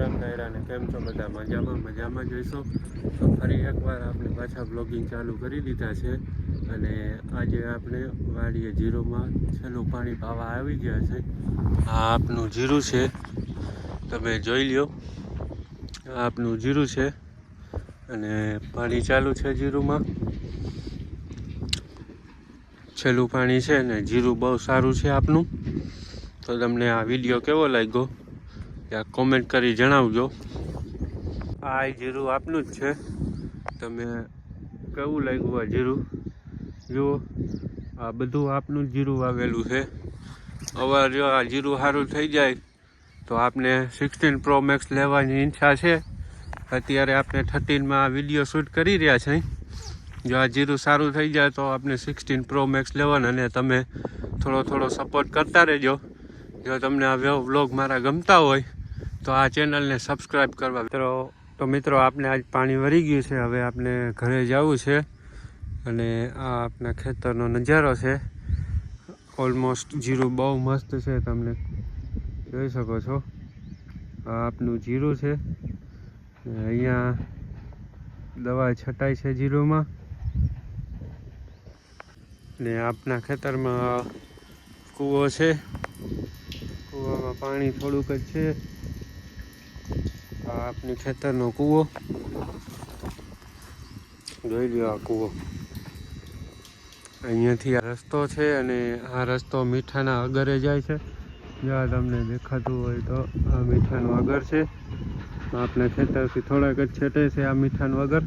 રામ કાયરાને કેમ છો બધા? મજામાં જોઈશું. તો ફરી એકવાર આપણે પાછા બ્લોગિંગ ચાલુ કરી દીધા છે અને આજે આપણે વાડીએ જીરુંમાં છેલ્લું પાણી પાવા આવી ગયા છે. આ આપનું જીરું છે, તમે જોઈ લ્યો. આ આપનું જીરું છે અને પાણી ચાલુ છે જીરુંમાં. છેલ્લું પાણી છે ને જીરું બહુ સારું છે આપનું. તો તમને આ વિડીયો કેવો લાગ્યો ત્યાં કોમેન્ટ કરી જણાવજો. આ જીરું આપનું જ છે, તમે કેવું લાગ્યું આ જીરું જુઓ. આ બધું આપનું જ જીરું વાવેલું છે. અવાર જો આ જીરું સારું થઈ જાય તો આપને 16 Pro Max લેવાની ઈચ્છા છે. અત્યારે આપણે 13માં વિડીયો શૂટ કરી રહ્યા છે. જો આ જીરું સારું થઈ જાય તો આપણે 16 Pro Max લેવાનું, અને તમે થોડો સપોર્ટ કરતા રહેજો. જો તમને આ વ્લોગ મારા ગમતા હોય તો આ ચેનલને સબસ્ક્રાઈબ કરવા. મિત્રો આપણે આજ પાણી વળી ગયું છે, હવે આપણે ઘરે જવું છે. અને આ આપણા ખેતરનો નજારો છે. ઓલમોસ્ટ જીરું બહુ મસ્ત છે, તમને જોઈ શકો છો. આ આપનું જીરું છે. અહીંયા દવા છટાઈ છે જીરુંમાં. ને આપણા ખેતરમાં કૂવો છે, કૂવામાં પાણી થોડુંક જ છે. આ આપણી ખેતરનો કૂવો જોઈ લો. આ કૂવો અહીંયાથી આ રસ્તો છે અને આ રસ્તો મીઠાના અગરે જાય છે. જ્યાં તમને દેખાતું હોય તો આ મીઠાનું અગર છે. આપણા ખેતરથી થોડાક જ છેટે છે આ મીઠાનું અગર.